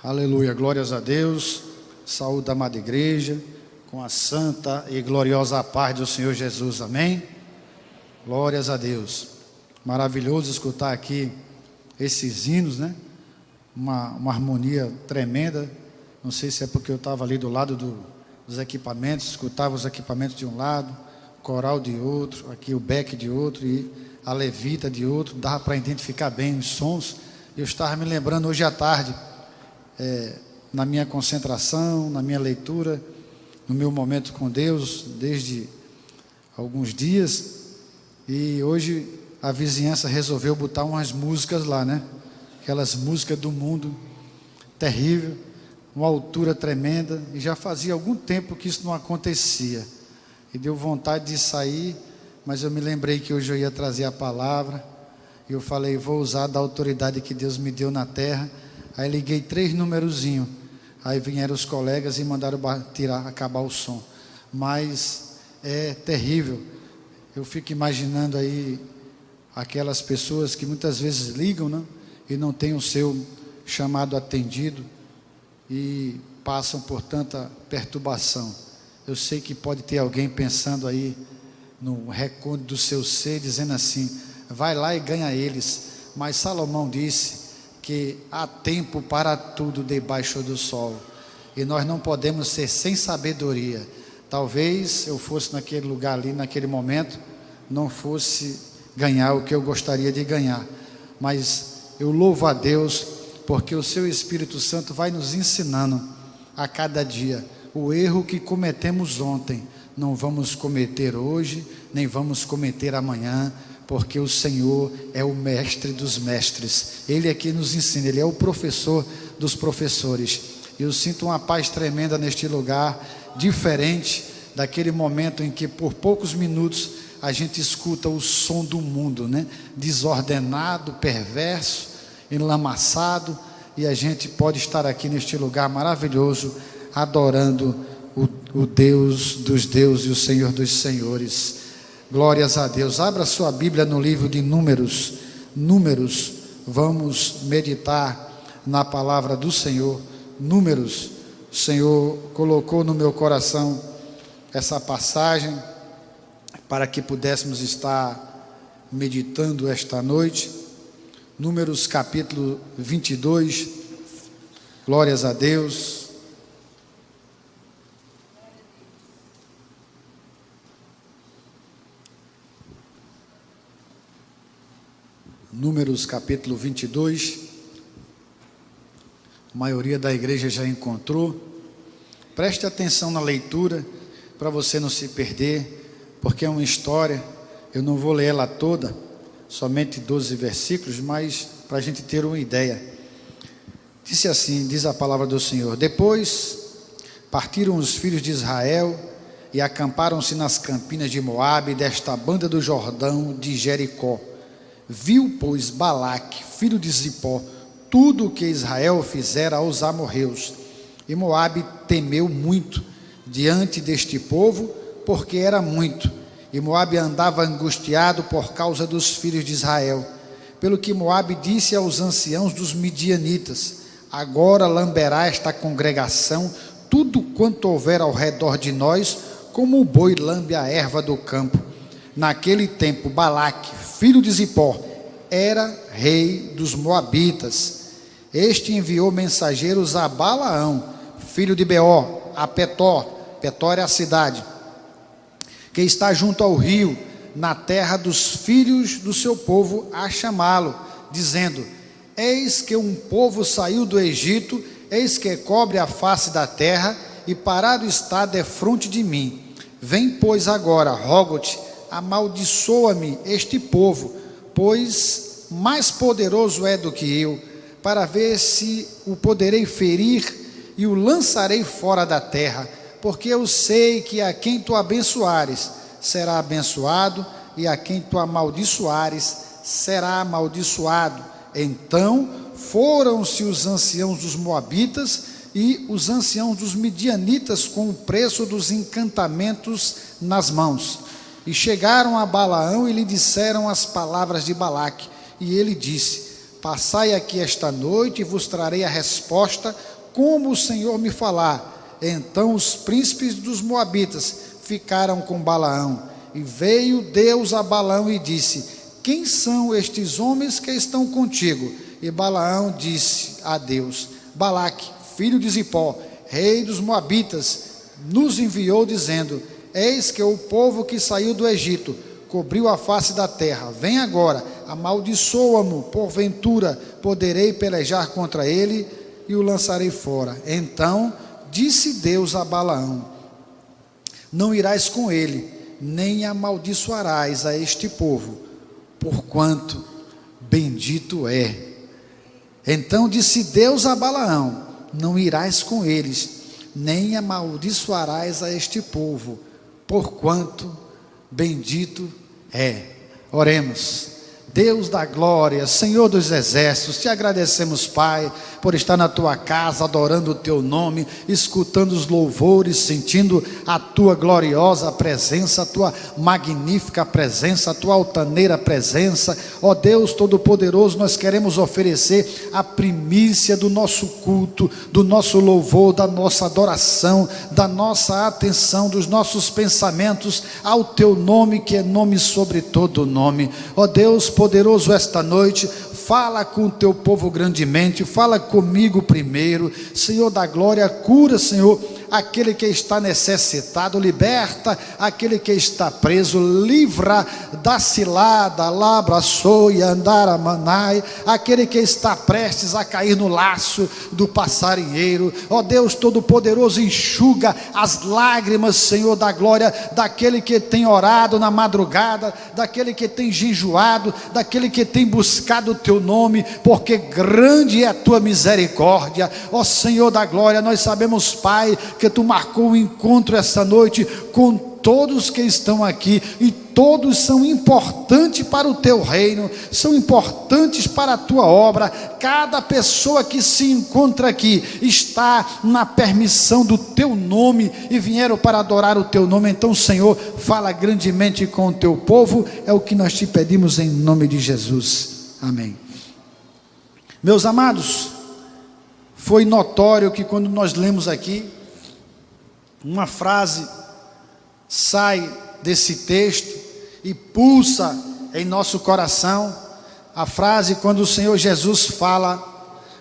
Aleluia, glórias a Deus. Saúde a amada igreja, com a santa e gloriosa paz do Senhor Jesus, amém? Glórias a Deus. Maravilhoso escutar aqui esses hinos, né? Uma harmonia tremenda. Não sei se é porque eu estava ali do lado dos equipamentos, escutava os equipamentos de um lado, coral de outro, aqui o beck de outro e a levita de outro, dava para identificar bem os sons. Eu estava me lembrando hoje à tarde, na minha concentração, na minha leitura, no meu momento com Deus, desde alguns dias, e hoje a vizinhança resolveu botar umas músicas lá, né? Aquelas músicas do mundo terrível, uma altura tremenda, e já fazia algum tempo que isso não acontecia, e deu vontade de sair, mas eu me lembrei que hoje eu ia trazer a palavra, e eu falei, vou usar da autoridade que Deus me deu na terra. Aí liguei 3 numerozinhos, aí vieram os colegas e mandaram acabar o som, mas é terrível. Eu fico imaginando aí aquelas pessoas que muitas vezes ligam, né, e não têm o seu chamado atendido e passam por tanta perturbação. Eu sei que pode ter alguém pensando aí no recôndito do seu ser, dizendo assim, vai lá e ganha eles, mas Salomão disse que há tempo para tudo debaixo do sol, e nós não podemos ser sem sabedoria. Talvez eu fosse naquele lugar ali, naquele momento, não fosse ganhar o que eu gostaria de ganhar, mas eu louvo a Deus, porque o seu Espírito Santo vai nos ensinando a cada dia. O erro que cometemos ontem, não vamos cometer hoje, nem vamos cometer amanhã, porque o Senhor é o mestre dos mestres, Ele é que nos ensina, Ele é o professor dos professores. E eu sinto uma paz tremenda neste lugar, diferente daquele momento em que por poucos minutos a gente escuta o som do mundo, né? Desordenado, perverso, enlamaçado, e a gente pode estar aqui neste lugar maravilhoso, adorando o Deus dos deuses e o Senhor dos senhores. Glórias a Deus. Abra sua Bíblia no livro de Números. Números, vamos meditar na palavra do Senhor. Números, o Senhor colocou no meu coração essa passagem para que pudéssemos estar meditando esta noite. Números capítulo 22. Glórias a Deus. Números capítulo 22, a maioria da igreja já encontrou. Preste atenção na leitura, para você não se perder, porque é uma história, eu não vou ler ela toda, somente 12 versículos, mas para a gente ter uma ideia. Disse assim, diz a palavra do Senhor: depois partiram os filhos de Israel e acamparam-se nas campinas de Moabe, desta banda do Jordão de Jericó. Viu, pois, Balaque, filho de Zipó, tudo o que Israel fizera aos amorreus, e Moabe temeu muito diante deste povo, porque era muito, e Moabe andava angustiado por causa dos filhos de Israel, pelo que Moabe disse aos anciãos dos midianitas: agora lamberá esta congregação tudo quanto houver ao redor de nós, como o boi lambe a erva do campo. Naquele tempo Balaque, filho de Zipó, era rei dos Moabitas. Este enviou mensageiros a Balaão, filho de Beor, a Petor. Petor é a cidade que está junto ao rio, na terra dos filhos do seu povo, a chamá-lo, dizendo: eis que um povo saiu do Egito, eis que cobre a face da terra, e parado está defronte de mim. Vem, pois, agora, rogo-te, amaldiçoa-me este povo, pois mais poderoso é do que eu, para ver se o poderei ferir e o lançarei fora da terra, porque eu sei que a quem tu abençoares será abençoado, e a quem tu amaldiçoares será amaldiçoado. Então foram-se os anciãos dos Moabitas e os anciãos dos midianitas com o preço dos encantamentos nas mãos, e chegaram a Balaão e lhe disseram as palavras de Balaque, e ele disse: passai aqui esta noite e vos trarei a resposta, como o Senhor me falar. Então os príncipes dos moabitas ficaram com Balaão, e veio Deus a Balaão e disse: quem são estes homens que estão contigo? E Balaão disse a Deus: Balaque, filho de Zipó, rei dos moabitas, nos enviou dizendo: eis que o povo que saiu do Egito cobriu a face da terra. Vem agora, amaldiçoa-mo, porventura poderei pelejar contra ele e o lançarei fora. Então disse Deus a Balaão: não irás com ele, nem amaldiçoarás a este povo, porquanto bendito é. Então disse Deus a Balaão: não irás com eles, nem amaldiçoarás a este povo, porquanto bendito é. Oremos. Deus da glória, Senhor dos exércitos, te agradecemos, Pai, por estar na tua casa, adorando o teu nome, escutando os louvores, sentindo a tua gloriosa presença, a tua magnífica presença, a tua altaneira presença. Ó Deus Todo-Poderoso, nós queremos oferecer a primícia do nosso culto, do nosso louvor, da nossa adoração, da nossa atenção, dos nossos pensamentos ao teu nome, que é nome sobre todo nome. Ó Deus poderoso, esta noite, fala com o teu povo grandemente, fala comigo primeiro, Senhor da glória, cura, Senhor, aquele que está necessitado, liberta aquele que está preso, livra da cilada, labra, soia, andara, manai, aquele que está prestes a cair no laço do passarinheiro. Ó Deus Todo-Poderoso, enxuga as lágrimas, Senhor da glória, daquele que tem orado na madrugada, daquele que tem jejuado, daquele que tem buscado o teu nome, porque grande é a tua misericórdia. Ó Senhor da glória, nós sabemos, Pai, que tu marcou o encontro esta noite com todos que estão aqui, e todos são importantes para o teu reino, são importantes para a tua obra. Cada pessoa que se encontra aqui está na permissão do teu nome e vieram para adorar o teu nome. Então, Senhor, fala grandemente com o teu povo, é o que nós te pedimos em nome de Jesus, amém. Meus amados, foi notório que quando nós lemos aqui, uma frase sai desse texto e pulsa em nosso coração. A frase quando o Senhor Jesus fala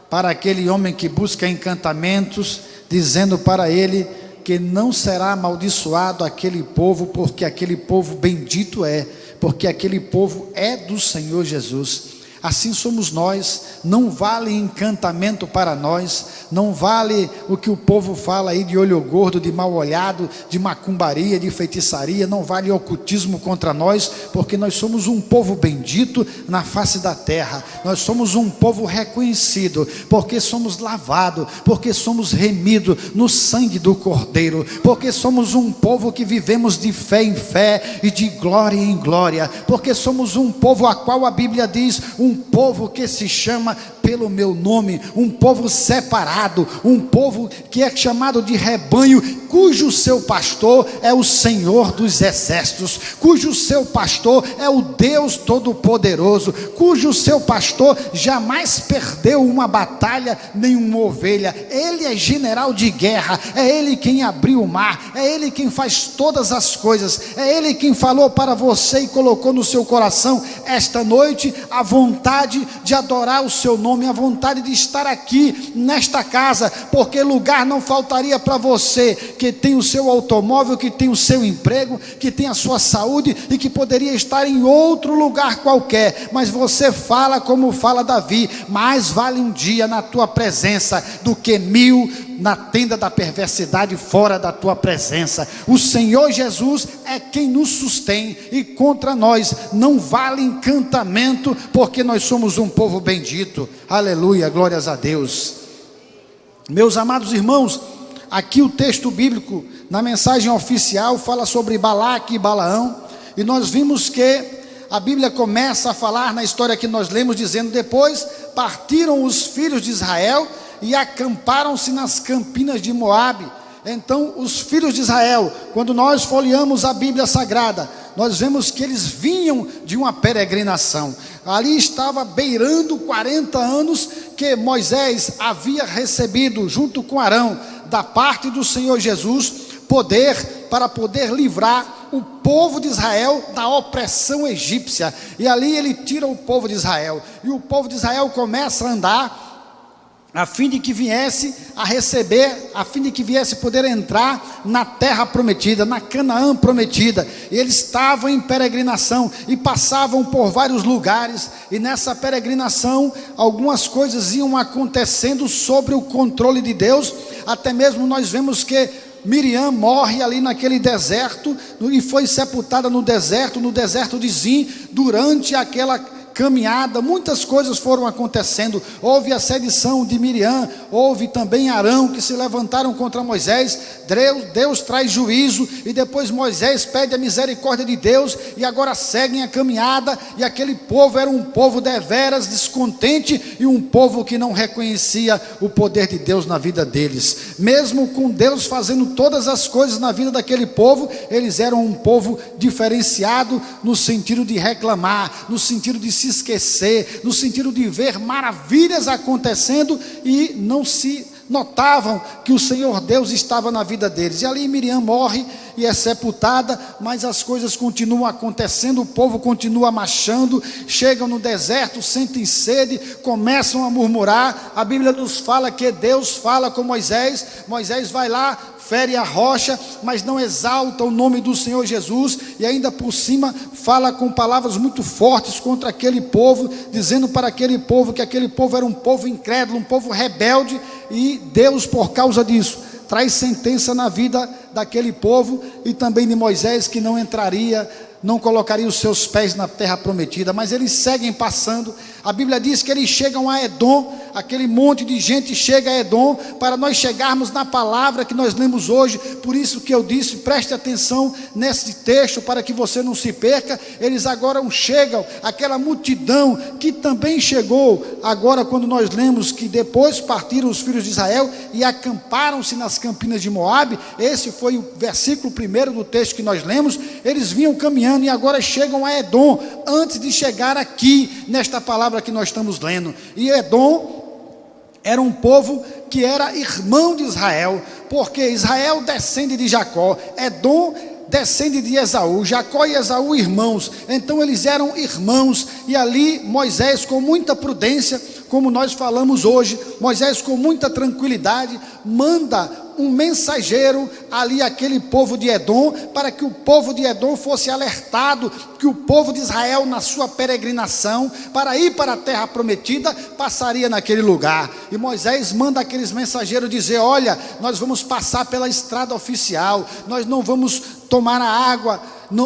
para aquele homem que busca encantamentos, dizendo para ele que não será amaldiçoado aquele povo, porque aquele povo bendito é, porque aquele povo é do Senhor Jesus. Assim somos nós, não vale encantamento para nós, não vale o que o povo fala aí de olho gordo, de mal olhado, de macumbaria, de feitiçaria, não vale ocultismo contra nós, porque nós somos um povo bendito na face da terra, nós somos um povo reconhecido, porque somos lavados, porque somos remidos no sangue do Cordeiro, porque somos um povo que vivemos de fé em fé e de glória em glória, porque somos um povo a qual a Bíblia diz, um povo que se chama pelo meu nome, um povo separado, um povo que é chamado de rebanho, cujo seu pastor é o Senhor dos exércitos, cujo seu pastor é o Deus Todo-Poderoso, cujo seu pastor jamais perdeu uma batalha, nem uma ovelha. Ele é general de guerra, é ele quem abriu o mar, é ele quem faz todas as coisas, é ele quem falou para você e colocou no seu coração esta noite a vontade de adorar o seu nome, a vontade de estar aqui nesta casa, porque lugar não faltaria para você que tem o seu automóvel, que tem o seu emprego, que tem a sua saúde e que poderia estar em outro lugar qualquer, mas você fala como fala Davi: mais vale um dia na tua presença do que 1000 na tenda da perversidade fora da tua presença. O Senhor Jesus é quem nos sustém, e contra nós não vale encantamento, porque nós somos um povo bendito. Aleluia, glórias a Deus. Meus amados irmãos, aqui o texto bíblico na mensagem oficial fala sobre Balaque e Balaão, e nós vimos que a Bíblia começa a falar na história que nós lemos, dizendo: depois partiram os filhos de Israel e acamparam-se nas campinas de Moabe. Então os filhos de Israel, quando nós folheamos a Bíblia Sagrada, nós vemos que eles vinham de uma peregrinação. Ali estava beirando 40 anos que Moisés havia recebido, junto com Arão, da parte do Senhor Jesus, poder para poder livrar o povo de Israel da opressão egípcia. E ali ele tira o povo de Israel, e o povo de Israel começa a andar, a fim de que viesse a receber, a fim de que viesse poder entrar na terra prometida, na Canaã prometida. E eles estavam em peregrinação e passavam por vários lugares, e nessa peregrinação algumas coisas iam acontecendo sobre o controle de Deus. Até mesmo nós vemos que Miriam morre ali naquele deserto, e foi sepultada no deserto de Zim, durante aquela caminhada. Muitas coisas foram acontecendo. Houve a sedição de Miriam, houve também Arão, que se levantaram contra Moisés. Deus traz juízo, e depois Moisés pede a misericórdia de Deus, e agora seguem a caminhada. E aquele povo era um povo deveras descontente, e um povo que não reconhecia o poder de Deus na vida deles. Mesmo com Deus fazendo todas as coisas na vida daquele povo, eles eram um povo diferenciado, no sentido de reclamar, no sentido de se esquecer, no sentido de ver maravilhas acontecendo, e não se notavam que o Senhor Deus estava na vida deles. E ali Miriam morre e é sepultada, mas as coisas continuam acontecendo, o povo continua marchando, chegam no deserto, sentem sede, começam a murmurar. A Bíblia nos fala que Deus fala com Moisés. Moisés vai lá, fere a rocha, mas não exalta o nome do Senhor Jesus, e ainda por cima fala com palavras muito fortes contra aquele povo, dizendo para aquele povo que aquele povo era um povo incrédulo, um povo rebelde. E Deus, por causa disso, traz sentença na vida daquele povo, e também de Moisés, que não entraria, não colocaria os seus pés na terra prometida. Mas eles seguem passando. A Bíblia diz que eles chegam a Edom, aquele monte de gente chega a Edom, para nós chegarmos na palavra que nós lemos hoje. Por isso que eu disse, preste atenção nesse texto, para que você não se perca. Eles agora chegam, aquela multidão que também chegou agora, quando nós lemos que depois partiram os filhos de Israel e acamparam-se nas campinas de Moabe. Esse foi o versículo 1 do texto que nós lemos. Eles vinham caminhando e agora chegam a Edom, antes de chegar aqui nesta palavra que nós estamos lendo. E Edom era um povo que era irmão de Israel, porque Israel descende de Jacó, Edom descende de Esaú, Jacó e Esaú irmãos. Então eles eram irmãos. E ali Moisés, com muita prudência, como nós falamos hoje, Moisés com muita tranquilidade manda um mensageiro ali àquele povo de Edom, para que o povo de Edom fosse alertado que o povo de Israel, na sua peregrinação para ir para a terra prometida, passaria naquele lugar. E Moisés manda aqueles mensageiros dizer: olha, nós vamos passar pela estrada oficial, nós não vamos tomar a água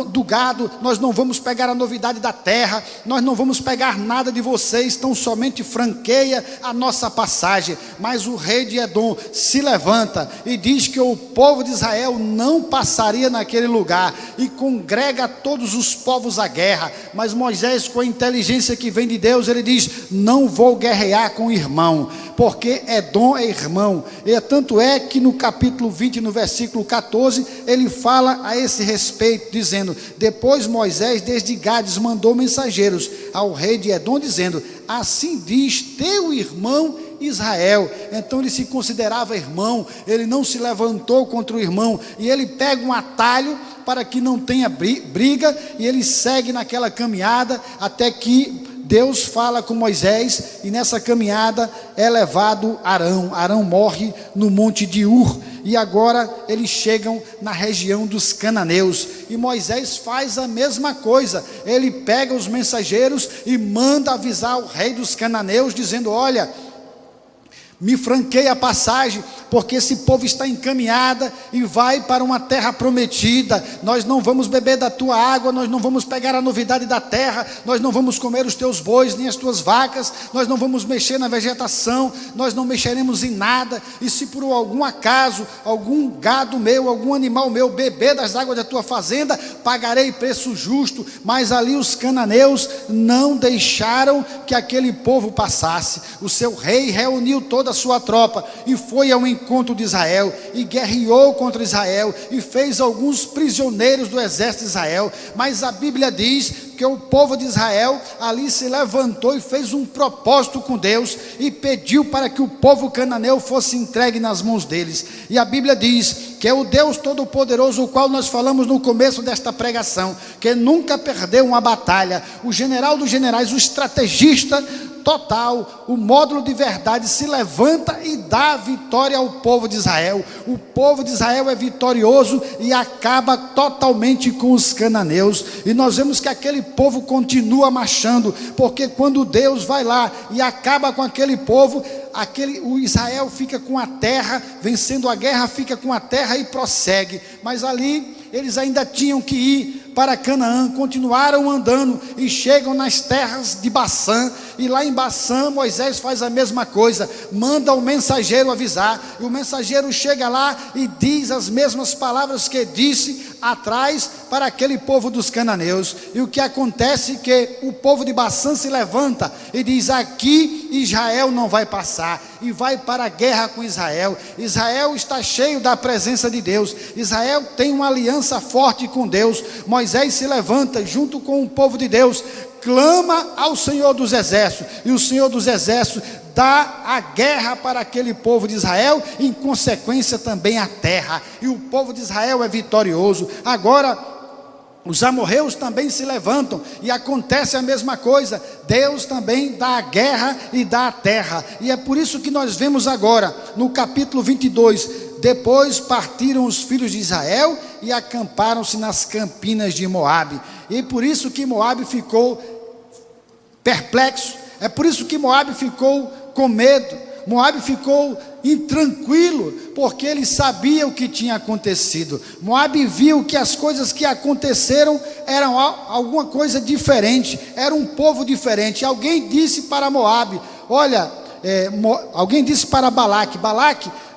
do gado, nós não vamos pegar a novidade da terra, nós não vamos pegar nada de vocês, tão somente franqueia a nossa passagem. Mas o rei de Edom se levanta e diz que o povo de Israel não passaria naquele lugar, e congrega todos os povos à guerra. Mas Moisés, com a inteligência que vem de Deus, ele diz: não vou guerrear com o irmão, porque Edom é irmão. E tanto é que no capítulo 20, no versículo 14, ele fala a esse respeito, dizendo: depois Moisés desde Gades mandou mensageiros ao rei de Edom, dizendo: assim diz teu irmão Israel. Então ele se considerava irmão, ele não se levantou contra o irmão, e ele pega um atalho para que não tenha briga, e ele segue naquela caminhada, até que Deus fala com Moisés, e nessa caminhada é levado Arão. Arão morre no monte de Ur, e agora eles chegam na região dos cananeus, e Moisés faz a mesma coisa. Ele pega os mensageiros e manda avisar o rei dos cananeus, dizendo: olha, me franqueia a passagem, porque esse povo está encaminhada e vai para uma terra prometida. Nós não vamos beber da tua água, nós não vamos pegar a novidade da terra, nós não vamos comer os teus bois nem as tuas vacas, nós não vamos mexer na vegetação, nós não mexeremos em nada. E se por algum acaso algum gado meu, algum animal meu beber das águas da tua fazenda, pagarei preço justo. Mas ali os cananeus não deixaram que aquele povo passasse. O seu rei reuniu toda a sua tropa e foi ao encontro encontro de Israel e guerreou contra Israel e fez alguns prisioneiros do exército de Israel, mas a Bíblia diz que o povo de Israel ali se levantou e fez um propósito com Deus e pediu para que o povo cananeu fosse entregue nas mãos deles. E a Bíblia diz que é o Deus Todo-Poderoso, o qual nós falamos no começo desta pregação, que nunca perdeu uma batalha, o general dos generais, o estrategista total, o módulo de verdade se levanta e dá a vitória ao povo de Israel. O povo de Israel é vitorioso e acaba totalmente com os cananeus, e nós vemos que aquele povo continua marchando, porque quando Deus vai lá e acaba com aquele povo, o Israel fica com a terra, vencendo a guerra, fica com a terra e prossegue. Mas ali eles ainda tinham que ir para Canaã, continuaram andando e chegam nas terras de Baçã, e lá em Baçã Moisés faz a mesma coisa, manda o mensageiro avisar, e o mensageiro chega lá e diz as mesmas palavras que disse atrás para aquele povo dos cananeus. E o que acontece é que o povo de Baçã se levanta e diz: aqui Israel não vai passar, e vai para a guerra com Israel. Israel está cheio da presença de Deus, Israel tem uma aliança forte com Deus. Moisés se levanta junto com o povo de Deus, clama ao Senhor dos Exércitos, e o Senhor dos Exércitos dá a guerra para aquele povo de Israel, em consequência também a terra, e o povo de Israel é vitorioso. Agora os amorreus também se levantam e acontece a mesma coisa. Deus também dá a guerra e dá a terra, e é por isso que nós vemos agora no capítulo 22, depois partiram os filhos de Israel e acamparam-se nas campinas de Moabe. E por isso que Moabe ficou perplexo, é por isso que Moabe ficou com medo, Moabe ficou intranquilo, porque ele sabia o que tinha acontecido. Moabe viu que as coisas que aconteceram eram alguma coisa diferente, era um povo diferente. Alguém disse para Moabe, alguém disse para Balaque,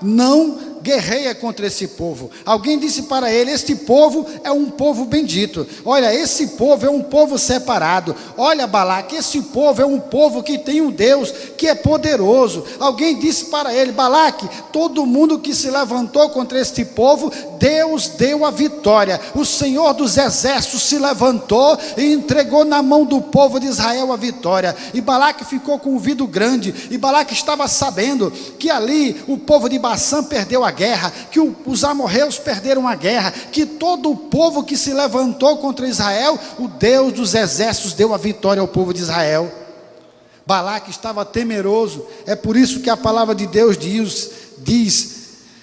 não guerreia contra esse povo. Alguém disse para ele: este povo é um povo bendito. Olha, esse povo é um povo separado. Olha, Balaque, esse povo é um povo que tem um Deus que é poderoso. Alguém disse para ele: Balaque, todo mundo que se levantou contra este povo, Deus deu a vitória. O Senhor dos Exércitos se levantou e entregou na mão do povo de Israel a vitória. E Balaque ficou com um ouvido grande, e Balaque estava sabendo que ali o povo de Baçã perdeu a guerra, que os amorreus perderam a guerra, que todo o povo que se levantou contra Israel, o Deus dos exércitos deu a vitória ao povo de Israel. Balaque estava temeroso, é por isso que a palavra de Deus diz: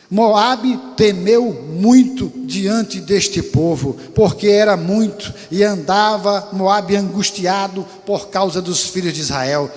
Moabe temeu muito diante deste povo, porque era muito, e andava Moabe angustiado por causa dos filhos de Israel.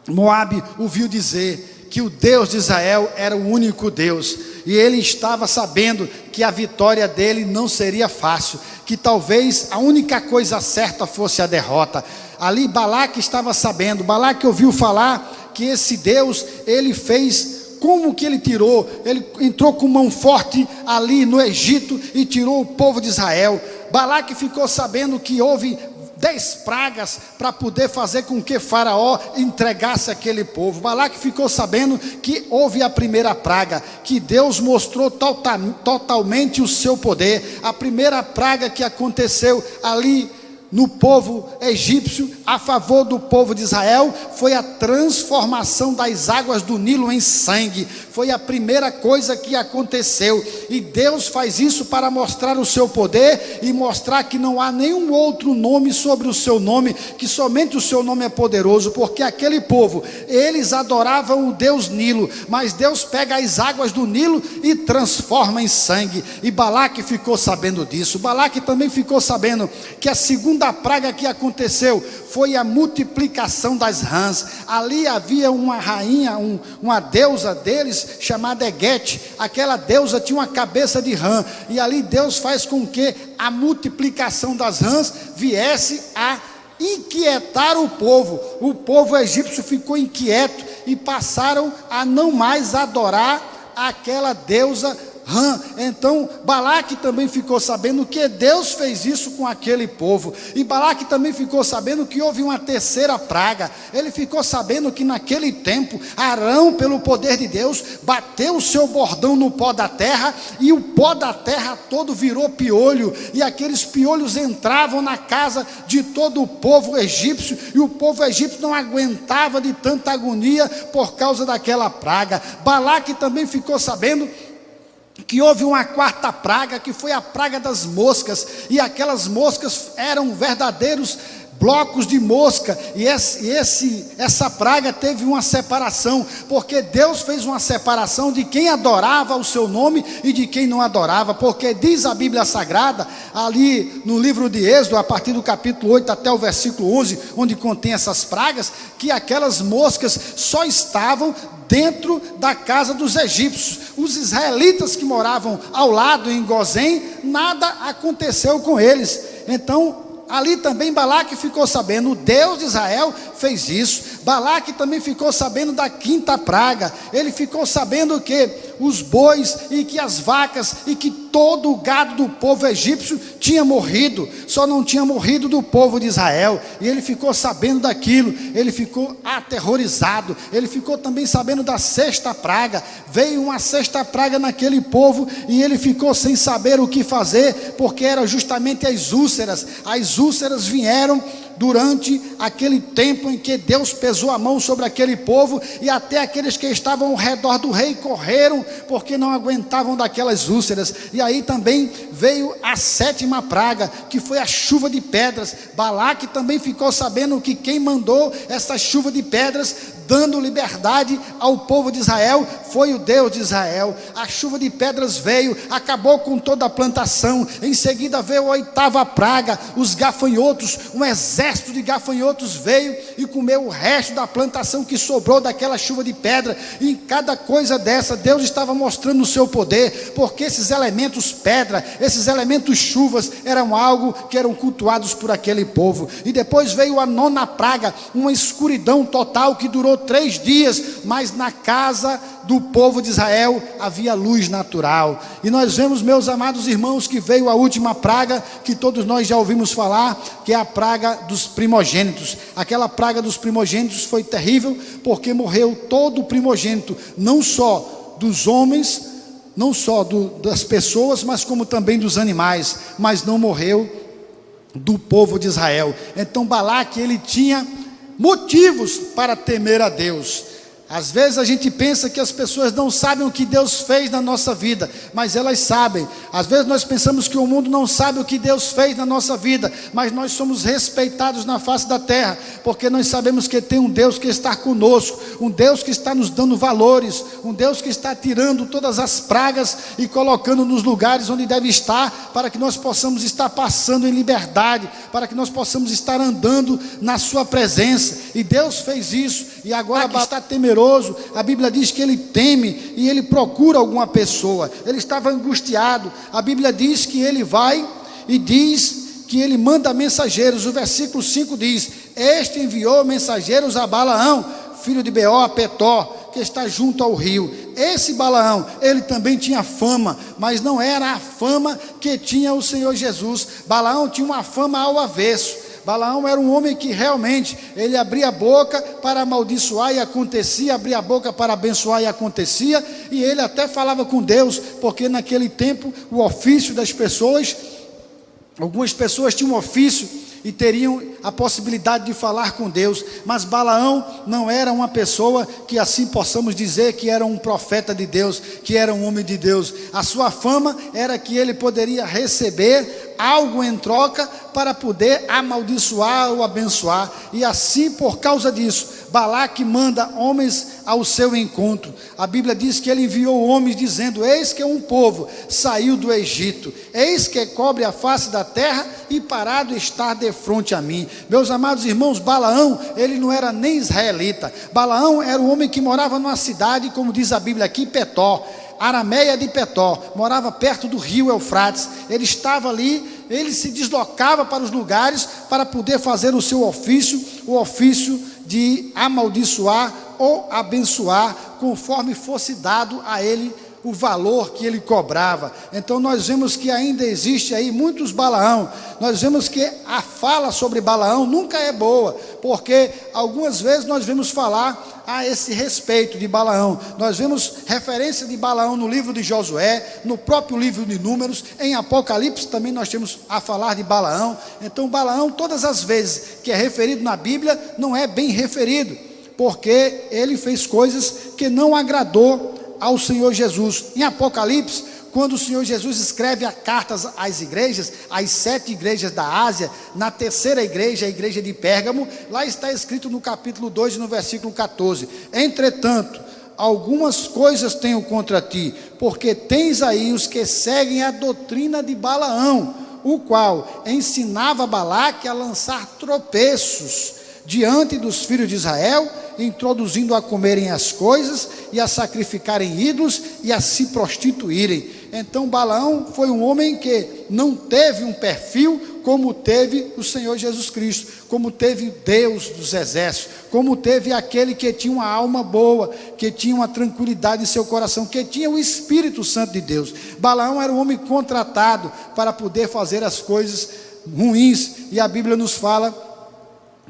Moabe ouviu dizer que o Deus de Israel era o único Deus, e ele estava sabendo que a vitória dele não seria fácil, que talvez a única coisa certa fosse a derrota. Ali Balaque estava sabendo, Balaque ouviu falar que esse Deus, ele fez, como que ele tirou? Ele entrou com mão forte ali no Egito e tirou o povo de Israel. Balaque ficou sabendo que houve 10 pragas para poder fazer com que Faraó entregasse aquele povo. Balaque ficou sabendo que houve a primeira praga, que Deus mostrou totalmente o seu poder. A primeira praga que aconteceu ali no povo egípcio, a favor do povo de Israel, foi a transformação das águas do Nilo em sangue. Foi a primeira coisa que aconteceu, e Deus faz isso para mostrar o seu poder e mostrar que não há nenhum outro nome sobre o seu nome, que somente o seu nome é poderoso. Porque aquele povo, eles adoravam o Deus Nilo, mas Deus pega as águas do Nilo e transforma em sangue. E Balaque ficou sabendo disso. Balaque também ficou sabendo que a segunda praga que aconteceu foi a multiplicação das rãs. Ali havia uma rainha, uma deusa deles chamada Eguete. Aquela deusa tinha uma cabeça de rã, e ali Deus faz com que a multiplicação das rãs viesse a inquietar o povo. O povo egípcio ficou inquieto e passaram a não mais adorar aquela deusa Então Balaque também ficou sabendo que Deus fez isso com aquele povo. E Balaque também ficou sabendo que houve uma terceira praga. Ele ficou sabendo que naquele tempo Arão, pelo poder de Deus, bateu o seu bordão no pó da terra, e o pó da terra todo virou piolho, e aqueles piolhos entravam na casa de todo o povo egípcio, e o povo egípcio não aguentava de tanta agonia por causa daquela praga. Balaque também ficou sabendo que houve uma quarta praga, que foi a praga das moscas, e aquelas moscas eram verdadeiros blocos de mosca, e essa praga teve uma separação, porque Deus fez uma separação de quem adorava o seu nome e de quem não adorava, porque diz a Bíblia Sagrada, ali no livro de Êxodo, a partir do capítulo 8 até o versículo 11, onde contém essas pragas, que aquelas moscas só estavam dentro da casa dos egípcios. Os israelitas que moravam ao lado em Gozém, nada aconteceu com eles. Então ali também Balaque ficou sabendo, o Deus de Israel fez isso. Balaque também ficou sabendo da quinta praga. Ele ficou sabendo que os bois e que as vacas e que todo o gado do povo egípcio tinha morrido, só não tinha morrido do povo de Israel. E ele ficou sabendo daquilo, ele ficou aterrorizado. Ele ficou também sabendo da sexta praga. Veio uma sexta praga naquele povo, e ele ficou sem saber o que fazer, porque era justamente as úlceras. As úlceras vieram durante aquele tempo em que Deus pesou a mão sobre aquele povo, e até aqueles que estavam ao redor do rei correram, porque não aguentavam daquelas úlceras. E aí também veio a sétima praga, que foi a chuva de pedras. Balaque também ficou sabendo que quem mandou essa chuva de pedras, dando liberdade ao povo de Israel, foi o Deus de Israel. A chuva de pedras veio, acabou com toda a plantação. Em seguida veio a oitava praga, os gafanhotos. Um exército de gafanhotos veio e comeu o resto da plantação que sobrou daquela chuva de pedra. E em cada coisa dessa, Deus estava mostrando o seu poder, porque esses elementos pedra, esses elementos chuvas, eram algo que eram cultuados por aquele povo. E depois veio a nona praga, uma escuridão total que durou 3 dias, mas na casa do povo de Israel havia luz natural. E nós vemos, meus amados irmãos, que veio a última praga, que todos nós já ouvimos falar, que é a praga dos primogênitos. Aquela praga dos primogênitos foi terrível, porque morreu todo o primogênito, não só dos homens, não só das pessoas, mas como também dos animais, mas não morreu do povo de Israel. Então Balaque, ele tinha motivos para temer a Deus. Às vezes a gente pensa que as pessoas não sabem o que Deus fez na nossa vida, mas elas sabem. Às vezes nós pensamos que o mundo não sabe o que Deus fez na nossa vida, mas nós somos respeitados na face da terra, porque nós sabemos que tem um Deus que está conosco, um Deus que está nos dando valores, um Deus que está tirando todas as pragas e colocando nos lugares onde deve estar, para que nós possamos estar passando em liberdade, para que nós possamos estar andando na sua presença. E Deus fez isso, e agora está temeroso. A Bíblia diz que ele teme e ele procura alguma pessoa. Ele estava angustiado. A Bíblia diz que ele vai e diz que ele manda mensageiros. O versículo 5 diz: este enviou mensageiros a Balaão, filho de Beor, a Petó, que está junto ao rio. Esse Balaão, ele também tinha fama, mas não era a fama que tinha o Senhor Jesus. Balaão tinha uma fama ao avesso. Balaão era um homem que realmente, ele abria a boca para amaldiçoar e acontecia, abria a boca para abençoar e acontecia, e ele até falava com Deus, porque naquele tempo o ofício das pessoas, algumas pessoas tinham um ofício e teriam a possibilidade de falar com Deus, mas Balaão não era uma pessoa que assim possamos dizer que era um profeta de Deus, que era um homem de Deus. A sua fama era que ele poderia receber algo em troca para poder amaldiçoar ou abençoar, e assim, por causa disso, Balaque manda homens ao seu encontro. A Bíblia diz que ele enviou homens dizendo: eis que um povo saiu do Egito, eis que cobre a face da terra e parado está defronte a mim. Meus amados irmãos, Balaão, ele não era nem israelita. Balaão era um homem que morava numa cidade, como diz a Bíblia aqui, Petó, Arameia de Petó, morava perto do rio Eufrates. Ele estava ali, ele se deslocava para os lugares para poder fazer o seu ofício, o ofício de amaldiçoar ou abençoar, conforme fosse dado a ele o valor que ele cobrava. Então nós vemos que ainda existe aí muitos Balaão. Nós vemos que a fala sobre Balaão nunca é boa, porque algumas vezes nós vemos falar a esse respeito de Balaão. Nós vemos referência de Balaão no livro de Josué, no próprio livro de Números, em Apocalipse também nós temos a falar de Balaão. Então Balaão, todas as vezes que é referido na Bíblia, não é bem referido, porque ele fez coisas que não agradou ao Senhor Jesus. Em Apocalipse, quando o Senhor Jesus escreve a cartas às igrejas, às 7 igrejas da Ásia, na terceira igreja, a igreja de Pérgamo, lá está escrito no capítulo 2 e no versículo 14: entretanto, algumas coisas tenho contra ti, porque tens aí os que seguem a doutrina de Balaão, o qual ensinava Balaque a lançar tropeços diante dos filhos de Israel, introduzindo a comerem as coisas e a sacrificarem ídolos e a se prostituírem. Então Balaão foi um homem que não teve um perfil como teve o Senhor Jesus Cristo, como teve Deus dos exércitos, como teve aquele que tinha uma alma boa, que tinha uma tranquilidade em seu coração, que tinha o Espírito Santo de Deus. Balaão era um homem contratado para poder fazer as coisas ruins, e a Bíblia nos fala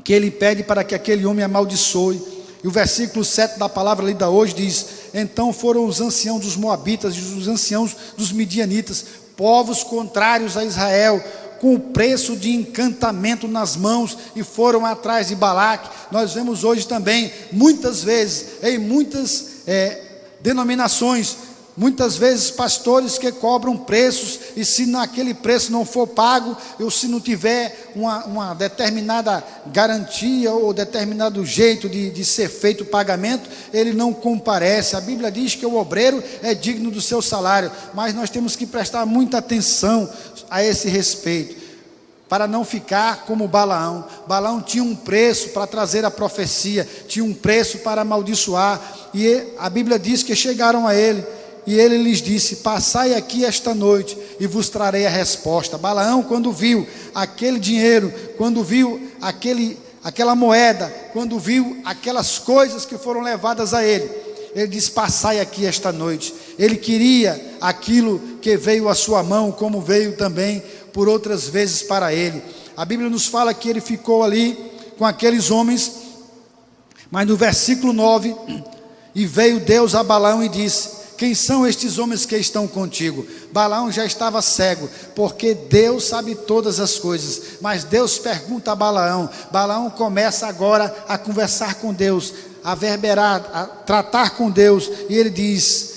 que ele pede para que aquele homem amaldiçoe. E o versículo 7 da palavra lida hoje diz: então foram os anciãos dos moabitas e os anciãos dos midianitas, povos contrários a Israel, com o preço de encantamento nas mãos, e foram atrás de Balaque. Nós vemos hoje também, muitas vezes, em muitas denominações, muitas vezes pastores que cobram preços, e se naquele preço não for pago, ou se não tiver uma determinada garantia, ou determinado jeito de ser feito o pagamento, ele não comparece. A Bíblia diz que o obreiro é digno do seu salário, mas nós temos que prestar muita atenção a esse respeito, para não ficar como Balaão. Balaão tinha um preço para trazer a profecia, tinha um preço para amaldiçoar, e a Bíblia diz que chegaram a ele, e ele lhes disse: passai aqui esta noite e vos trarei a resposta. Balaão, quando viu aquele dinheiro, quando viu aquela moeda, quando viu aquelas coisas que foram levadas a ele disse: passai aqui esta noite. Ele queria aquilo que veio à sua mão, como veio também por outras vezes para ele. A Bíblia nos fala que ele ficou ali com aqueles homens, mas no versículo 9: e veio Deus a Balaão e disse: quem são estes homens que estão contigo? Balaão já estava cego, porque Deus sabe todas as coisas, mas Deus pergunta a Balaão. Balaão começa agora a conversar com Deus, a verberar, a tratar com Deus, e ele diz: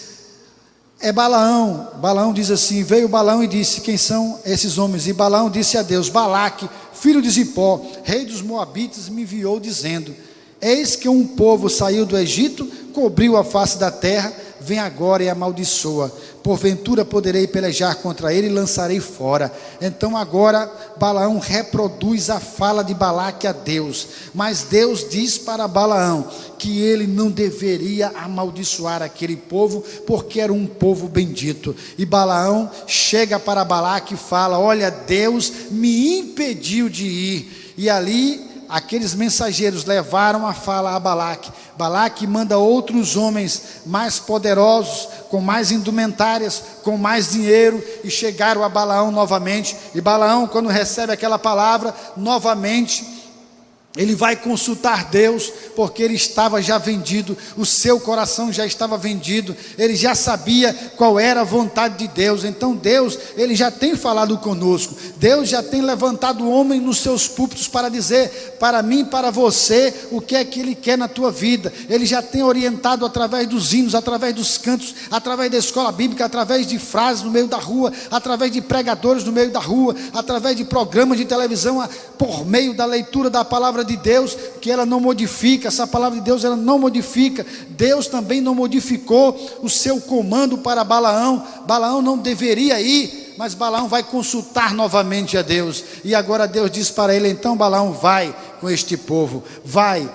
é Balaão. Balaão diz assim: veio Balaão e disse: quem são esses homens? E Balaão disse a Deus: Balaque, filho de Zippor, rei dos Moabitas, me enviou dizendo: eis que um povo saiu do Egito, cobriu a face da terra, vem agora e amaldiçoa, porventura poderei pelejar contra ele e lançarei fora. Então agora Balaão reproduz a fala de Balaque a Deus, mas Deus diz para Balaão que ele não deveria amaldiçoar aquele povo, porque era um povo bendito. E Balaão chega para Balaque e fala: olha, Deus me impediu de ir. E ali aqueles mensageiros levaram a fala a Balaque. Balaque manda outros homens mais poderosos, com mais indumentárias, com mais dinheiro, e chegaram a Balaão novamente. E Balaão, quando recebe aquela palavra, novamente ele vai consultar Deus, porque ele estava já vendido, o seu coração já estava vendido, ele já sabia qual era a vontade de Deus. Então Deus, ele já tem falado conosco, Deus já tem levantado o homem nos seus púlpitos para dizer para mim e para você o que é que ele quer na tua vida. Ele já tem orientado através dos hinos, através dos cantos, através da escola bíblica, através de frases no meio da rua, através de pregadores no meio da rua, através de programas de televisão, por meio da leitura da palavra de Deus, que ela não modifica. Essa palavra de Deus, ela não modifica. Deus também não modificou o seu comando para Balaão. Balaão não deveria ir, mas Balaão vai consultar novamente a Deus, e agora Deus diz para ele: então Balaão, vai com este povo, vai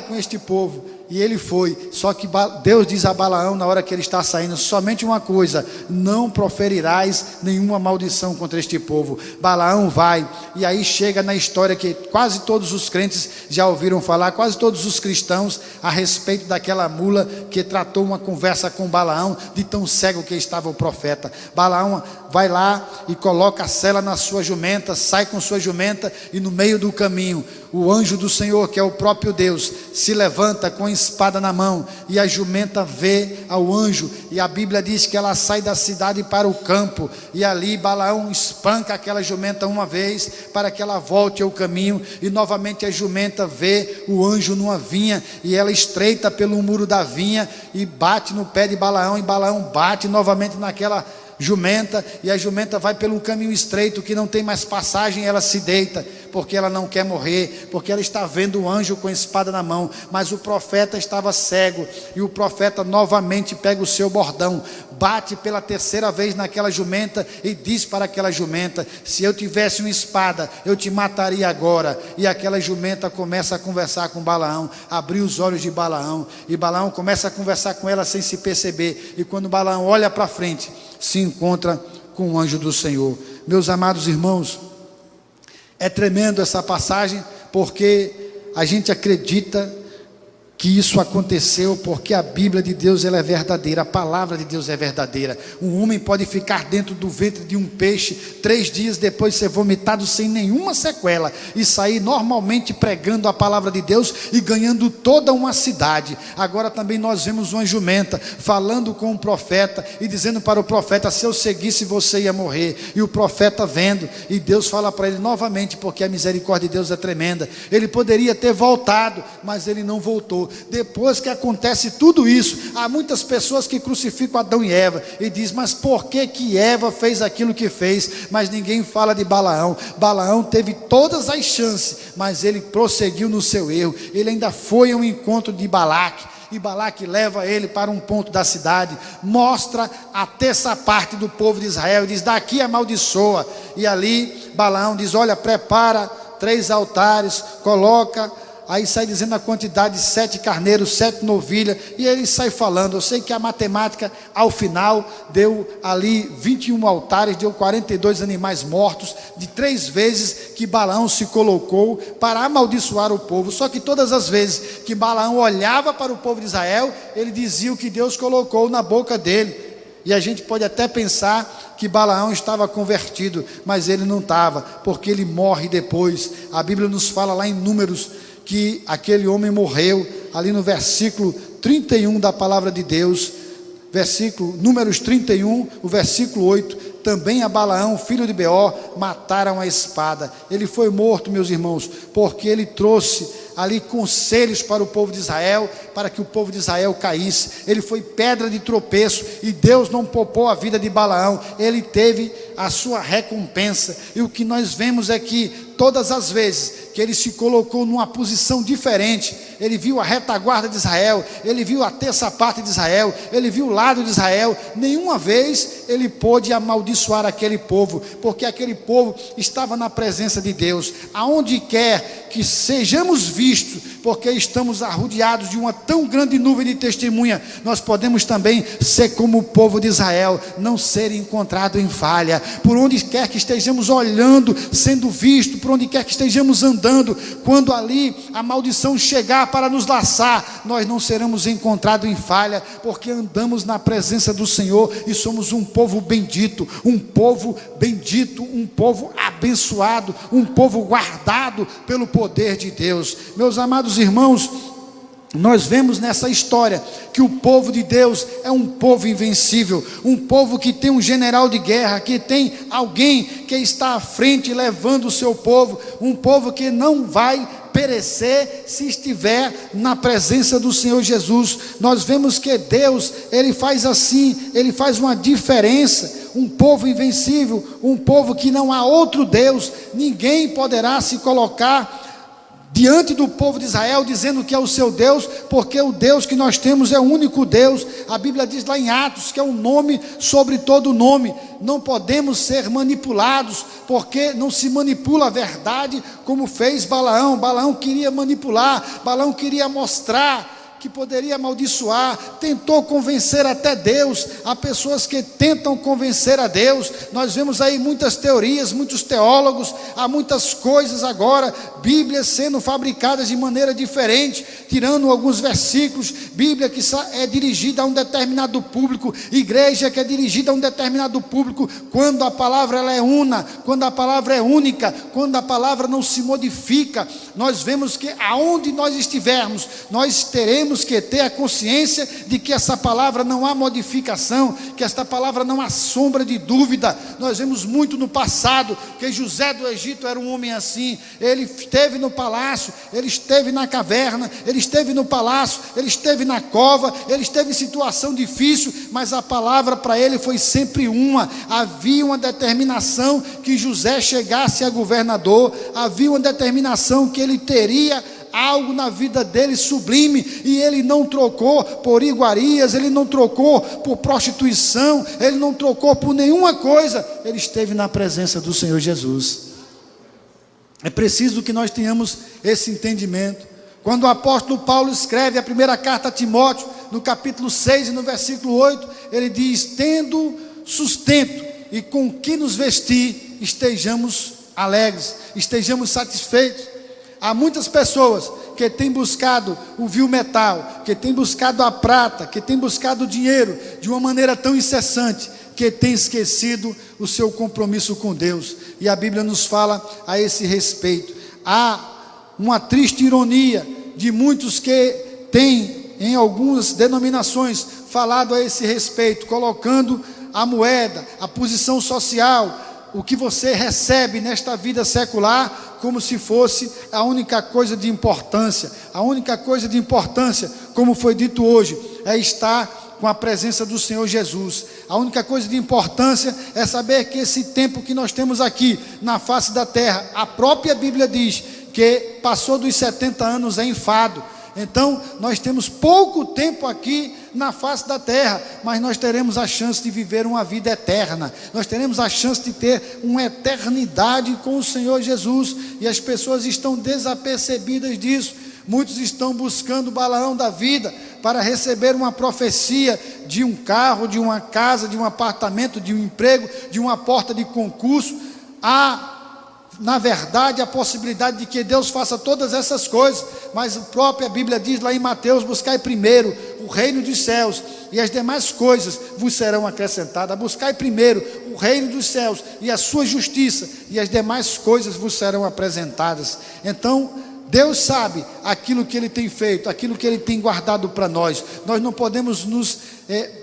com este povo. E ele foi, só que Deus diz a Balaão na hora que ele está saindo, somente uma coisa: não proferirás nenhuma maldição contra este povo. Balaão vai, e aí chega na história que quase todos os crentes já ouviram falar, quase todos os cristãos, a respeito daquela mula que tratou uma conversa com Balaão, de tão cego que estava o profeta. Balaão vai lá e coloca a sela na sua jumenta, sai com sua jumenta, e no meio do caminho, o anjo do Senhor, que é o próprio Deus, se levanta com a espada na mão, e a jumenta vê ao anjo, e a Bíblia diz que ela sai da cidade para o campo, e ali Balaão espanca aquela jumenta uma vez, para que ela volte ao caminho, e novamente a jumenta vê o anjo numa vinha, e ela estreita pelo muro da vinha, e bate no pé de Balaão, e Balaão bate novamente naquela jumenta, e a jumenta vai pelo caminho estreito, que não tem mais passagem, ela se deita, porque ela não quer morrer, porque ela está vendo o anjo com a espada na mão. Mas o profeta estava cego, e o profeta novamente pega o seu bordão, bate pela terceira vez naquela jumenta, e diz para aquela jumenta: se eu tivesse uma espada, eu te mataria agora. E aquela jumenta começa a conversar com Balaão, abriu os olhos de Balaão, e Balaão começa a conversar com ela sem se perceber, e quando Balaão olha para frente, se encontra com o anjo do Senhor. Meus amados irmãos, é tremendo essa passagem, porque a gente acredita que isso aconteceu porque a Bíblia de Deus ela é verdadeira, a palavra de Deus é verdadeira. Um homem pode ficar dentro do ventre de um peixe 3 dias depois de ser vomitado sem nenhuma sequela, e sair normalmente pregando a palavra de Deus e ganhando toda uma cidade. Agora também nós vemos uma jumenta falando com o profeta e dizendo para o profeta: se eu seguisse você ia morrer. E o profeta vendo, e Deus fala para ele novamente, porque a misericórdia de Deus é tremenda. Ele poderia ter voltado, mas ele não voltou. Depois que acontece tudo isso, há muitas pessoas que crucificam Adão e Eva e dizem: mas por que Eva fez aquilo que fez? Mas ninguém fala de Balaão. Balaão teve todas as chances, mas ele prosseguiu no seu erro. Ele ainda foi ao encontro de Balaque, e Balaque leva ele para um ponto da cidade, mostra a terça parte do povo de Israel, e diz: daqui amaldiçoa. E ali Balaão diz: olha, prepara 3 altares, coloca. Aí sai dizendo a quantidade de 7 carneiros, 7 novilhas, e ele sai falando. Eu sei que a matemática ao final deu ali 21 altares, deu 42 animais mortos, de 3 vezes que Balaão se colocou para amaldiçoar o povo. Só que todas as vezes que Balaão olhava para o povo de Israel, ele dizia o que Deus colocou na boca dele. E a gente pode até pensar que Balaão estava convertido, mas ele não estava, porque ele morre depois. A Bíblia nos fala lá em Números que aquele homem morreu, ali no versículo 31 da palavra de Deus, Números 31, o versículo 8, também a Balaão, filho de Beor, mataram a espada. Ele foi morto, meus irmãos, porque ele trouxe ali conselhos para o povo de Israel, para que o povo de Israel caísse. Ele foi pedra de tropeço, e Deus não poupou a vida de Balaão, ele teve a sua recompensa. E o que nós vemos é que todas as vezes que ele se colocou numa posição diferente, ele viu a retaguarda de Israel, ele viu a terça parte de Israel, ele viu o lado de Israel, nenhuma vez ele pôde amaldiçoar aquele povo, porque aquele povo estava na presença de Deus. Aonde quer que sejamos vistos, porque estamos arrodeados de uma tão grande nuvem de testemunha, nós podemos também ser como o povo de Israel, não ser encontrado em falha. Por onde quer que estejamos olhando, sendo visto, por onde quer que estejamos andando, quando ali a maldição chegar para nos laçar, nós não seremos encontrados em falha, porque andamos na presença do Senhor, e somos um povo bendito, um povo bendito, um povo abençoado, um povo guardado pelo poder de Deus. Meus amados irmãos, nós vemos nessa história que o povo de Deus é um povo invencível, um povo que tem um general de guerra, que tem alguém que está à frente levando o seu povo, um povo que não vai perecer se estiver na presença do Senhor Jesus. Nós vemos que Deus, ele faz assim, ele faz uma diferença, um povo invencível, um povo que não há outro Deus, ninguém poderá se colocar diante do povo de Israel dizendo que é o seu Deus, porque o Deus que nós temos é o único Deus. A Bíblia diz lá em Atos que é um nome sobre todo nome. Não podemos ser manipulados, porque não se manipula a verdade como fez Balaão. Balaão queria manipular, Balaão queria mostrar que poderia amaldiçoar, tentou convencer até Deus. Há pessoas que tentam convencer a Deus. Nós vemos aí muitas teorias, muitos teólogos, há muitas coisas agora, Bíblias sendo fabricadas de maneira diferente, tirando alguns versículos, Bíblia que é dirigida a um determinado público, igreja que é dirigida a um determinado público, quando a palavra ela é una, quando a palavra é única, quando a palavra não se modifica. Nós vemos que aonde nós estivermos, nós teremos que ter a consciência de que essa palavra não há modificação, que esta palavra não há sombra de dúvida. Nós vemos muito no passado, que José do Egito era um homem assim, ele esteve no palácio, ele esteve na caverna, ele esteve no palácio, ele esteve na cova, ele esteve em situação difícil, mas a palavra para ele foi sempre uma. Havia uma determinação que José chegasse a governador, havia uma determinação que ele teria algo na vida dele sublime, e ele não trocou por iguarias, ele não trocou por prostituição, ele não trocou por nenhuma coisa, ele esteve na presença do Senhor Jesus. É preciso que nós tenhamos esse entendimento. Quando o apóstolo Paulo escreve a primeira carta a Timóteo, no capítulo 6 e no versículo 8, ele diz: tendo sustento e com que nos vestir, estejamos alegres, estejamos satisfeitos. Há muitas pessoas que têm buscado o vil metal, que têm buscado a prata, que têm buscado o dinheiro de uma maneira tão incessante, que têm esquecido o seu compromisso com Deus. E a Bíblia nos fala a esse respeito. Há uma triste ironia de muitos que têm, em algumas denominações, falado a esse respeito, colocando a moeda, a posição social, o que você recebe nesta vida secular, como se fosse a única coisa de importância. A única coisa de importância, como foi dito hoje, é estar com a presença do Senhor Jesus. A única coisa de importância é saber que esse tempo que nós temos aqui na face da terra, a própria Bíblia diz que passou dos 70 anos é enfado. Então nós temos pouco tempo aqui na face da terra, mas nós teremos a chance de viver uma vida eterna, nós teremos a chance de ter uma eternidade com o Senhor Jesus, e as pessoas estão desapercebidas disso. Muitos estão buscando o Balaão da vida para receber uma profecia de um carro, de uma casa, de um apartamento, de um emprego, de uma porta de concurso. Há, na verdade, a possibilidade de que Deus faça todas essas coisas, mas a própria Bíblia diz lá em Mateus: buscai primeiro o reino dos céus, e as demais coisas vos serão acrescentadas. Buscai primeiro o reino dos céus e a sua justiça, e as demais coisas vos serão apresentadas. Então Deus sabe aquilo que Ele tem feito, aquilo que Ele tem guardado para nós. Nós não podemos nos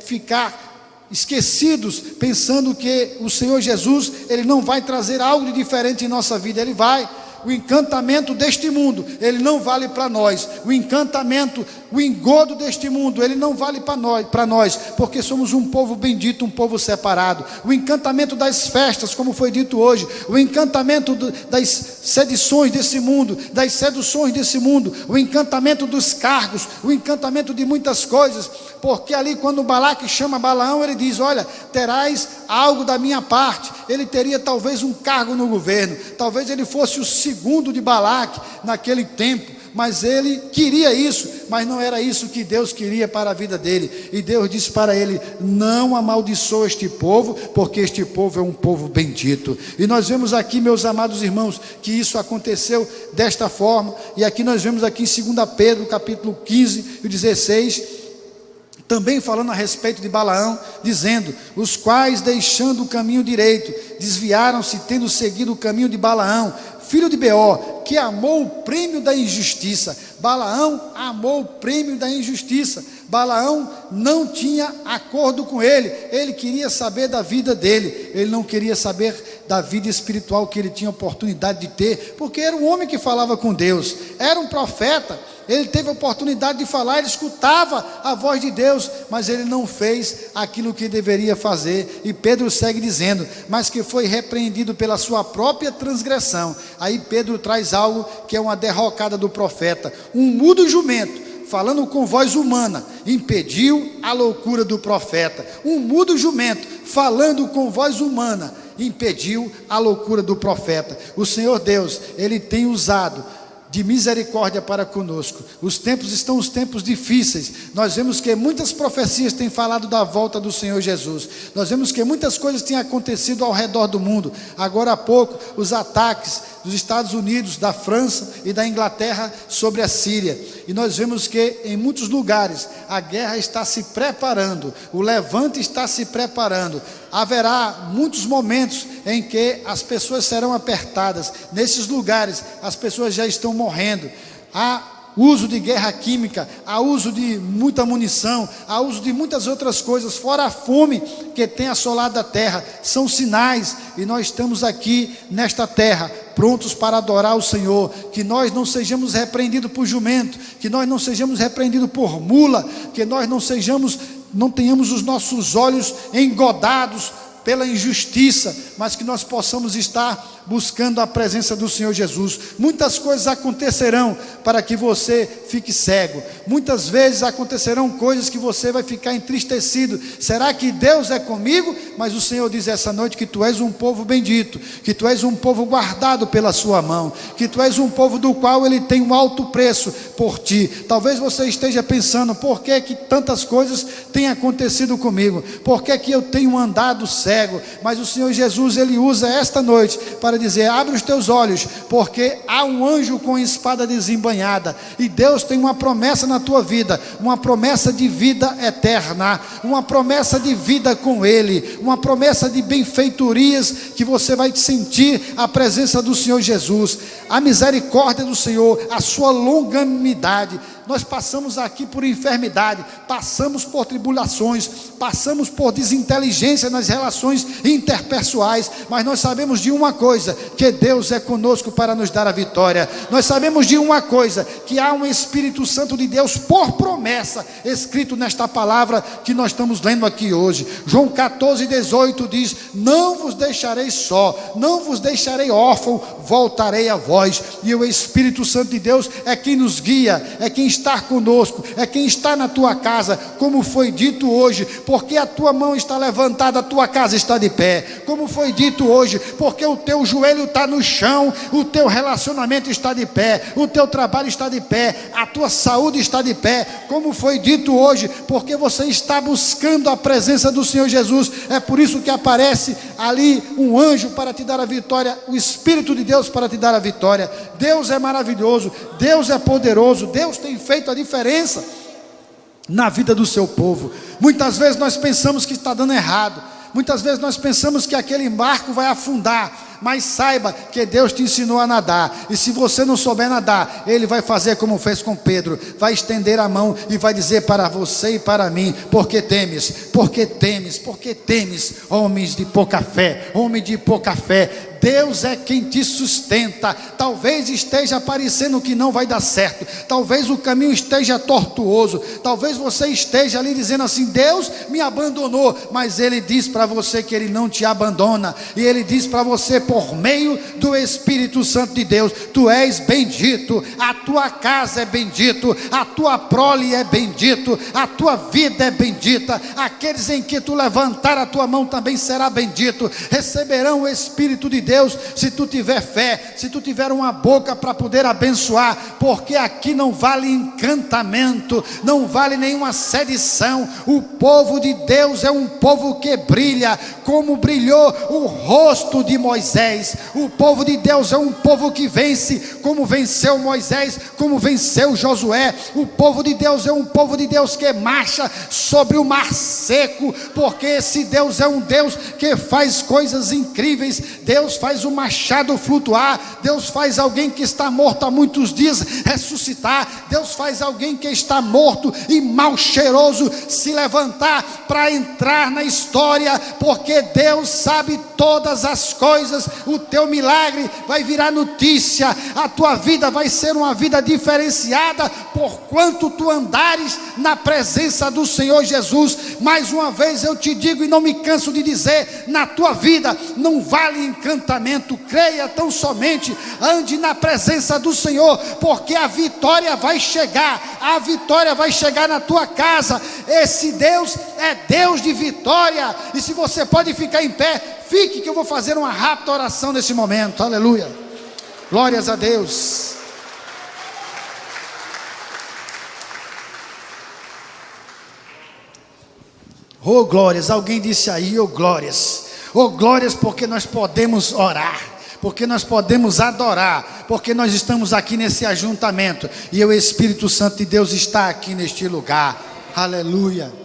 ficar esquecidos, pensando que o Senhor Jesus, Ele não vai trazer algo de diferente em nossa vida. Ele vai. O encantamento deste mundo, ele não vale para nós. O encantamento, o engodo deste mundo, ele não vale para nós, porque somos um povo bendito, um povo separado. O encantamento das festas, como foi dito hoje, o encantamento das sedições desse mundo, das seduções desse mundo, o encantamento dos cargos, o encantamento de muitas coisas, porque ali quando Balaque chama Balaão, ele diz: olha, terás algo da minha parte. Ele teria talvez um cargo no governo, talvez ele fosse o segundo de Balaque naquele tempo, mas ele queria isso, mas não era isso que Deus queria para a vida dele. E Deus disse para ele: não amaldiçoa este povo, porque este povo é um povo bendito. E nós vemos aqui, meus amados irmãos, que isso aconteceu desta forma. E aqui nós vemos aqui em 2 Pedro, capítulo 15 e 16, também falando a respeito de Balaão, dizendo: os quais, deixando o caminho direito, desviaram-se, tendo seguido o caminho de Balaão, filho de Beor, que amou o prêmio da injustiça. Balaão amou o prêmio da injustiça. Balaão não tinha acordo com ele, ele queria saber da vida dele, ele não queria saber da vida espiritual que ele tinha oportunidade de ter, porque era um homem que falava com Deus, era um profeta, ele teve a oportunidade de falar, ele escutava a voz de Deus, mas ele não fez aquilo que deveria fazer. E Pedro segue dizendo: mas que foi repreendido pela sua própria transgressão. Aí Pedro traz algo que é uma derrocada do profeta: um mudo jumento, falando com voz humana, impediu a loucura do profeta. Um mudo jumento, falando com voz humana, impediu a loucura do profeta. O Senhor Deus, Ele tem usado de misericórdia para conosco. Os tempos estão os tempos difíceis. Nós vemos que muitas profecias têm falado da volta do Senhor Jesus. Nós vemos que muitas coisas têm acontecido ao redor do mundo. Agora há pouco, os ataques dos Estados Unidos, da França e da Inglaterra sobre a Síria. E nós vemos que em muitos lugares a guerra está se preparando, o levante está se preparando. Haverá muitos momentos em que as pessoas serão apertadas. Nesses lugares as pessoas já estão morrendo. Há uso de guerra química, há uso de muita munição, há uso de muitas outras coisas, fora a fome que tem assolado a terra. São sinais, e nós estamos aqui nesta terra, prontos para adorar o Senhor. Que nós não sejamos repreendidos por jumento, que nós não sejamos repreendidos por mula, que nós não tenhamos os nossos olhos engodados pela injustiça, mas que nós possamos estar buscando a presença do Senhor Jesus. Muitas coisas acontecerão para que você fique cego. Muitas vezes acontecerão coisas que você vai ficar entristecido. Será que Deus é comigo? Mas o Senhor diz essa noite que tu és um povo bendito, que tu és um povo guardado pela sua mão, que tu és um povo do qual Ele tem um alto preço por ti. Talvez você esteja pensando: por que tantas coisas têm acontecido comigo? Por que eu tenho andado cego? Mas o Senhor Jesus, Ele usa esta noite para dizer: abre os teus olhos, porque há um anjo com espada desembainhada, e Deus tem uma promessa na tua vida, uma promessa de vida eterna, uma promessa de vida com Ele, uma promessa de benfeitorias, que você vai sentir a presença do Senhor Jesus, a misericórdia do Senhor, a sua longanimidade. Nós passamos aqui por enfermidade, passamos por tribulações, passamos por desinteligência nas relações interpessoais, mas nós sabemos de uma coisa: que Deus é conosco para nos dar a vitória. Nós sabemos de uma coisa: que há um Espírito Santo de Deus por promessa, escrito nesta palavra que nós estamos lendo aqui hoje. João 14:18 diz: não vos deixarei só, não vos deixarei órfão, voltarei a vós. E o Espírito Santo de Deus é quem nos guia, é quem está conosco, é quem está na tua casa, como foi dito hoje: porque a tua mão está levantada, a tua casa está de pé. Como foi dito hoje: porque o teu joelho está no chão, o teu relacionamento está de pé, o teu trabalho está de pé, a tua saúde está de pé. Como foi dito hoje: porque você está buscando a presença do Senhor Jesus. É por isso que aparece ali um anjo para te dar a vitória, o Espírito de Deus para te dar a vitória. Deus é maravilhoso, Deus é poderoso, Deus tem feito a diferença na vida do seu povo. Muitas vezes nós pensamos que está dando errado, muitas vezes nós pensamos que aquele barco vai afundar, mas saiba que Deus te ensinou a nadar, e se você não souber nadar, Ele vai fazer como fez com Pedro, vai estender a mão e vai dizer para você e para mim: porque temes, porque temes, porque temes, homens de pouca fé, homem de pouca fé. Deus é quem te sustenta. Talvez esteja parecendo que não vai dar certo, talvez o caminho esteja tortuoso, talvez você esteja ali dizendo assim: Deus me abandonou, mas Ele diz para você que Ele não te abandona, e Ele diz para você, por meio do Espírito Santo de Deus: tu és bendito, a tua casa é bendito, a tua prole é bendito, a tua vida é bendita, aqueles em que tu levantar a tua mão também será bendito, receberão o Espírito de Deus, se tu tiver fé, se tu tiver uma boca para poder abençoar, porque aqui não vale encantamento, não vale nenhuma sedição. O povo de Deus é um povo que brilha, como brilhou o rosto de Moisés. O povo de Deus é um povo que vence, como venceu Moisés, como venceu Josué. O povo de Deus é um povo de Deus que marcha sobre o mar seco, porque esse Deus é um Deus que faz coisas incríveis. Deus faz o machado flutuar, Deus faz alguém que está morto há muitos dias ressuscitar, Deus faz alguém que está morto e mal cheiroso se levantar para entrar na história, porque Deus sabe todas as coisas. O teu milagre vai virar notícia, a tua vida vai ser uma vida diferenciada, porquanto tu andares na presença do Senhor Jesus. Mais uma vez eu te digo, e não me canso de dizer: na tua vida não vale encantamento. Creia tão somente, ande na presença do Senhor, porque a vitória vai chegar, a vitória vai chegar na tua casa. Esse Deus é Deus de vitória. E se você pode ficar em pé, fique, que eu vou fazer uma rápida oração nesse momento. Aleluia, glórias a Deus. Oh glórias, alguém disse aí, oh glórias. Oh glórias, porque nós podemos orar, porque nós podemos adorar, porque nós estamos aqui nesse ajuntamento e o Espírito Santo de Deus está aqui neste lugar. Aleluia.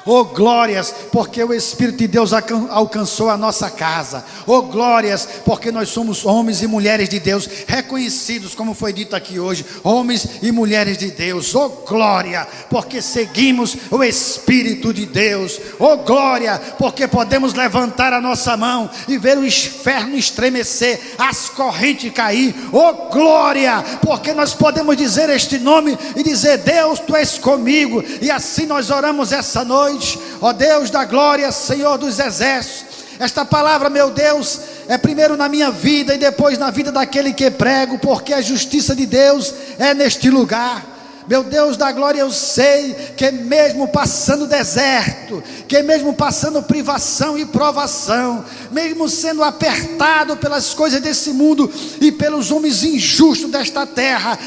Oh glórias, porque o Espírito de Deus alcançou a nossa casa. Oh glórias, porque nós somos homens e mulheres de Deus, reconhecidos, como foi dito aqui hoje, homens e mulheres de Deus. Oh glória, porque seguimos o Espírito de Deus. Oh glória, porque podemos levantar a nossa mão e ver o inferno estremecer, as correntes cair. Oh glória, porque nós podemos dizer este nome e dizer: Deus, tu és comigo. E assim nós oramos essa noite. Ó Deus da glória, Senhor dos exércitos, esta palavra, meu Deus, é primeiro na minha vida e depois na vida daquele que prego, porque a justiça de Deus é neste lugar. Meu Deus da glória, eu sei que mesmo passando deserto, que mesmo passando privação e provação, mesmo sendo apertado pelas coisas desse mundo e pelos homens injustos desta terra,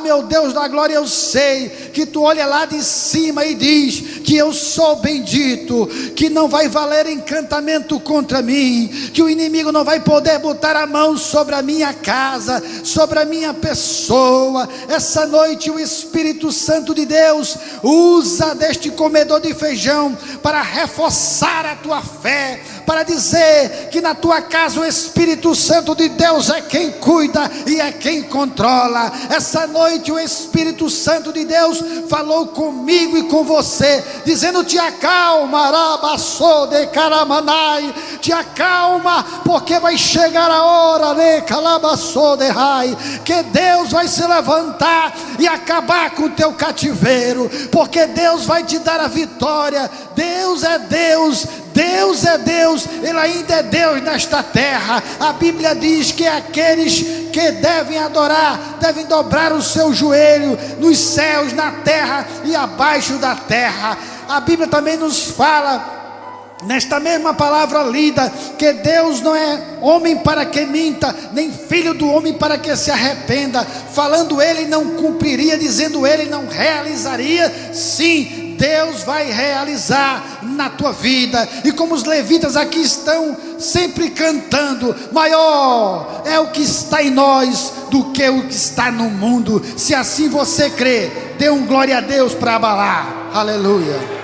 meu Deus da glória, eu sei que tu olha lá de cima e diz que eu sou bendito, que não vai valer encantamento contra mim, que o inimigo não vai poder botar a mão sobre a minha casa, sobre a minha pessoa. Essa noite o Espírito Santo de Deus usa deste comedor de feijão para reforçar a tua fé, para dizer que na tua casa o Espírito Santo de Deus é quem cuida e é quem controla. Essa noite o Espírito Santo de Deus falou comigo e com você, dizendo: te acalma, Arabaçô de Caramanai, te acalma, porque vai chegar a hora, né, Calabaçô de Rai, que Deus vai se levantar e acabar com o teu cativeiro, porque Deus vai te dar a vitória. Deus é Deus, Deus é Deus, Ele ainda é Deus nesta terra. A Bíblia diz que aqueles que devem adorar, devem dobrar o seu joelho nos céus, na terra e abaixo da terra. A Bíblia também nos fala, nesta mesma palavra lida, que Deus não é homem para que minta, nem filho do homem para que se arrependa. Falando Ele não cumpriria, dizendo Ele não realizaria. Sim, Deus vai realizar na tua vida. E como os levitas aqui estão sempre cantando: maior é o que está em nós do que o que está no mundo. Se assim você crê, dê um glória a Deus para abalar. Aleluia.